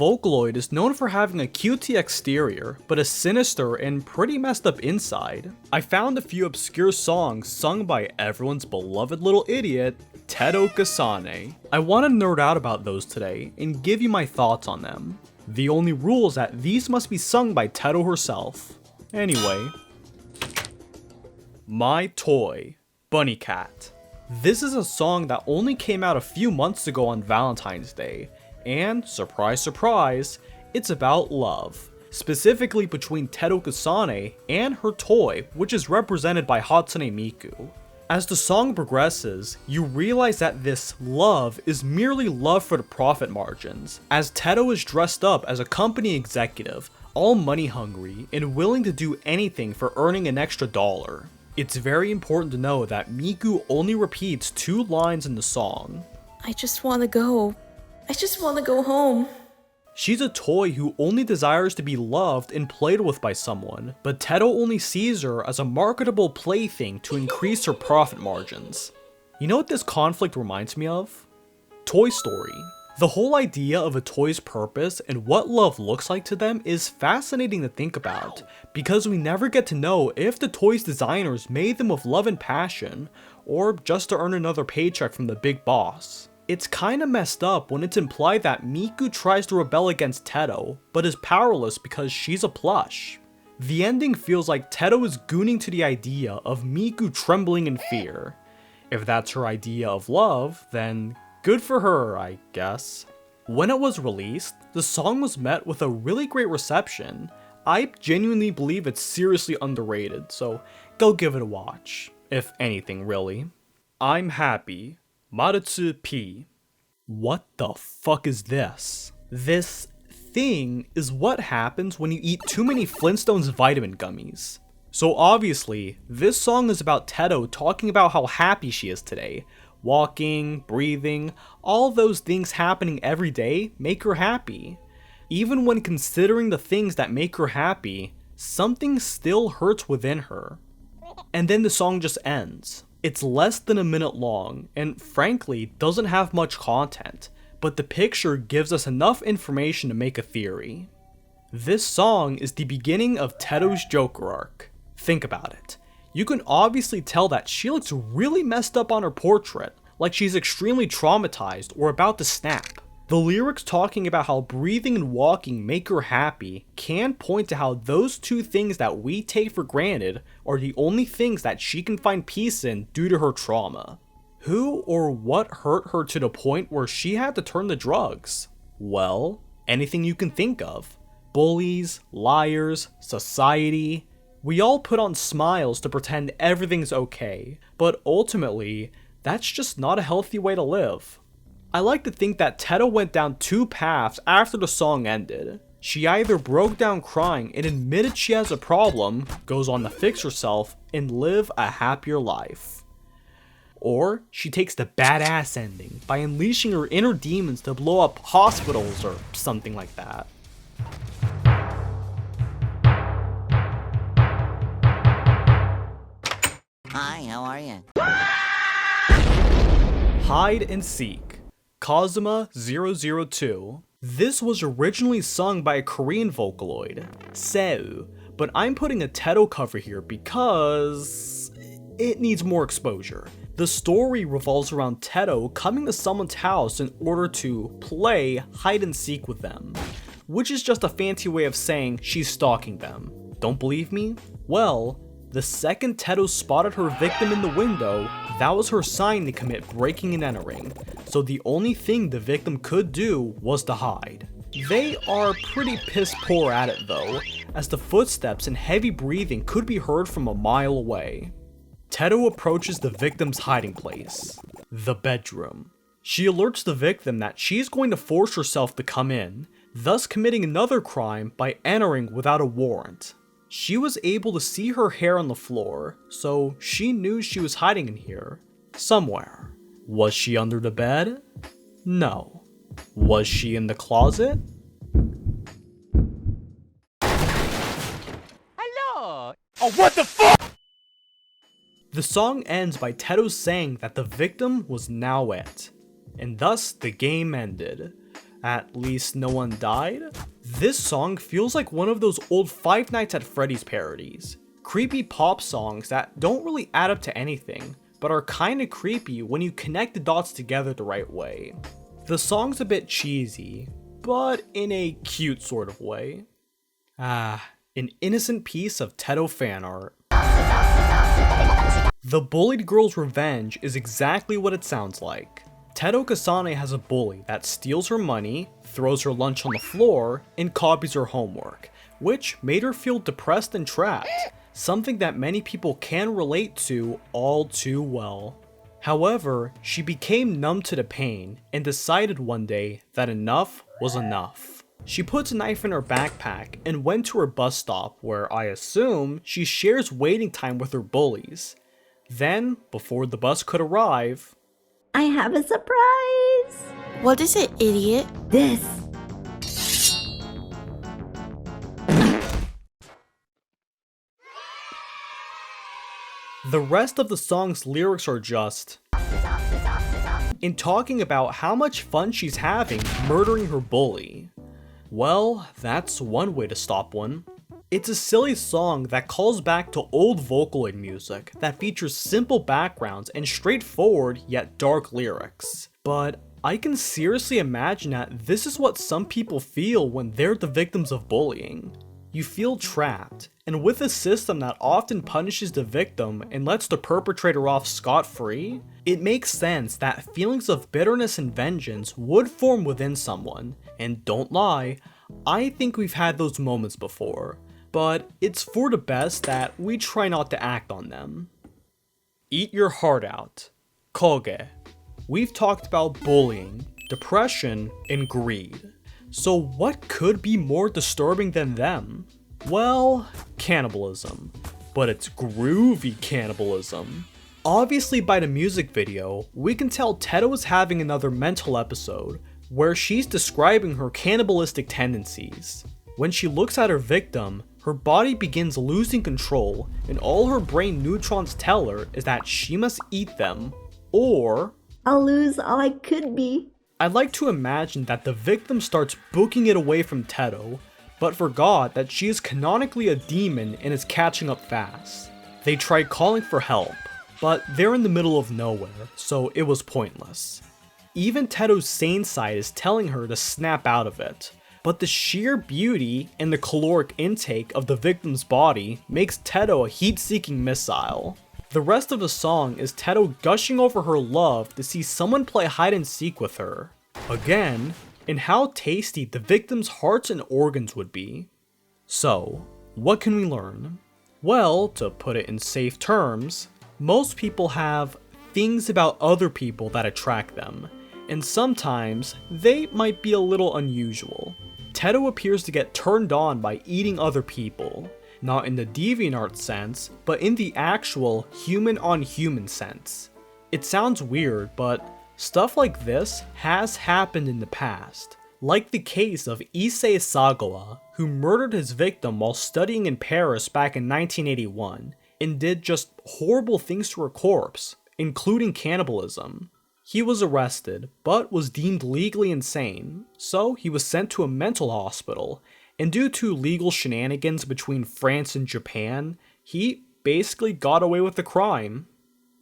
Vocaloid is known for having a cutie exterior, but a sinister and pretty messed up inside. I found a few obscure songs sung by everyone's beloved little idiot, Teto Kasane. I want to nerd out about those today and give you my thoughts on them. The only rule is that these must be sung by Teto herself. Anyway. My Toy, Bunny Cat. This is a song that only came out a few months ago on Valentine's Day, and surprise surprise, it's about love. Specifically between Teto Kasane and her toy, which is represented by Hatsune Miku. As the song progresses, you realize that this love is merely love for the profit margins, as Teto is dressed up as a company executive, all money hungry and willing to do anything for earning an extra dollar. It's very important to know that Miku only repeats 2 lines in the song. I just want to go. I just want to go home. She's a toy who only desires to be loved and played with by someone, but Teto only sees her as a marketable plaything to increase her profit margins. You know what this conflict reminds me of? Toy Story. The whole idea of a toy's purpose and what love looks like to them is fascinating to think about, because we never get to know if the toy's designers made them with love and passion, or just to earn another paycheck from the big boss. It's kinda messed up when it's implied that Miku tries to rebel against Teto, but is powerless because she's a plush. The ending feels like Teto is gooning to the idea of Miku trembling in fear. If that's her idea of love, then good for her, I guess. When it was released, the song was met with a really great reception. I genuinely believe it's seriously underrated, so go give it a watch. If anything, really. I'm Happy, Marutsu P. What the fuck is this? This thing is what happens when you eat too many Flintstones vitamin gummies. So obviously, this song is about Teto talking about how happy she is today. Walking, breathing, all those things happening every day make her happy. Even when considering the things that make her happy, something still hurts within her. And then the song just ends. It's less than a minute long, and frankly doesn't have much content, but the picture gives us enough information to make a theory. This song is the beginning of Teto's Joker arc. Think about it. You can obviously tell that she looks really messed up on her portrait, like she's extremely traumatized or about to snap. The lyrics talking about how breathing and walking make her happy can point to how those 2 things that we take for granted are the only things that she can find peace in due to her trauma. Who or what hurt her to the point where she had to turn to drugs? Well, anything you can think of. Bullies, liars, society. We all put on smiles to pretend everything's okay, but ultimately, that's just not a healthy way to live. I like to think that Teto went down 2 paths after the song ended. She either broke down crying and admitted she has a problem, goes on to fix herself, and live a happier life. Or she takes the badass ending by unleashing her inner demons to blow up hospitals or something like that. Hi, how are you? Hide and Seek, Kazuma002. This was originally sung by a Korean Vocaloid, Seu, but I'm putting a Teto cover here because it needs more exposure. The story revolves around Teto coming to someone's house in order to play hide and seek with them, which is just a fancy way of saying she's stalking them. Don't believe me? Well, the second Teto spotted her victim in the window, that was her sign to commit breaking and entering, so the only thing the victim could do was to hide. They are pretty piss poor at it though, as the footsteps and heavy breathing could be heard from a mile away. Teto approaches the victim's hiding place, the bedroom. She alerts the victim that she's going to force herself to come in, thus committing another crime by entering without a warrant. She was able to see her hair on the floor, so she knew she was hiding in here, somewhere. Was she under the bed? No. Was she in the closet? Hello! Oh, what the fuck? The song ends by Teto saying that the victim was now it, and thus the game ended. At least no one died? This song feels like one of those old Five Nights at Freddy's parodies. Creepy pop songs that don't really add up to anything, but are kinda creepy when you connect the dots together the right way. The song's a bit cheesy, but in a cute sort of way. An innocent piece of Teto fan art. The bullied girl's revenge is exactly what it sounds like. Teto Kasane has a bully that steals her money, throws her lunch on the floor, and copies her homework, which made her feel depressed and trapped, something that many people can relate to all too well. However, she became numb to the pain and decided one day that enough was enough. She puts a knife in her backpack and went to her bus stop where I assume she shares waiting time with her bullies. Then, before the bus could arrive, I have a surprise! What is it, idiot? This! the rest of the song's lyrics are just in talking about how much fun she's having murdering her bully. Well, that's one way to stop one. It's a silly song that calls back to old vocaloid music that features simple backgrounds and straightforward yet dark lyrics. But I can seriously imagine that this is what some people feel when they're the victims of bullying. You feel trapped, and with a system that often punishes the victim and lets the perpetrator off scot-free, it makes sense that feelings of bitterness and vengeance would form within someone, and don't lie, I think we've had those moments before, but it's for the best that we try not to act on them. Eat your heart out. Koge. We've talked about bullying, depression, and greed. So what could be more disturbing than them? Well, cannibalism. But it's groovy cannibalism. Obviously by the music video, we can tell Teto is having another mental episode where she's describing her cannibalistic tendencies. When she looks at her victim, her body begins losing control and all her brain neutrons tell her is that she must eat them, or I'll lose all I could be. I'd like to imagine that the victim starts booking it away from Teto, but forgot that she is canonically a demon and is catching up fast. They tried calling for help, but they're in the middle of nowhere, so it was pointless. Even Teto's sane side is telling her to snap out of it, but the sheer beauty and the caloric intake of the victim's body makes Teto a heat-seeking missile. The rest of the song is Teto gushing over her love to see someone play hide and seek with her. Again, and how tasty the victim's hearts and organs would be. So, what can we learn? Well, to put it in safe terms, most people have things about other people that attract them, and sometimes they might be a little unusual. Teto appears to get turned on by eating other people. Not in the DeviantArt sense, but in the actual human-on-human sense. It sounds weird, but stuff like this has happened in the past. Like the case of Issei Sagawa, who murdered his victim while studying in Paris back in 1981, and did just horrible things to her corpse, including cannibalism. He was arrested, but was deemed legally insane, so he was sent to a mental hospital, and due to legal shenanigans between France and Japan, he basically got away with the crime.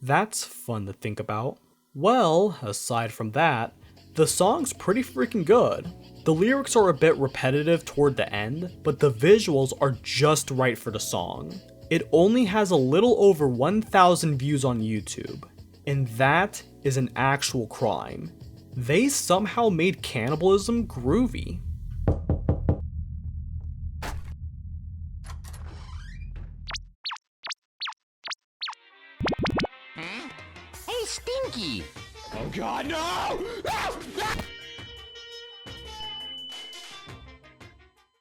That's fun to think about. Well, aside from that, the song's pretty freaking good. The lyrics are a bit repetitive toward the end, but the visuals are just right for the song. It only has a little over 1,000 views on YouTube, and that is an actual crime. They somehow made cannibalism groovy. Hey, Stinky! Oh God, no!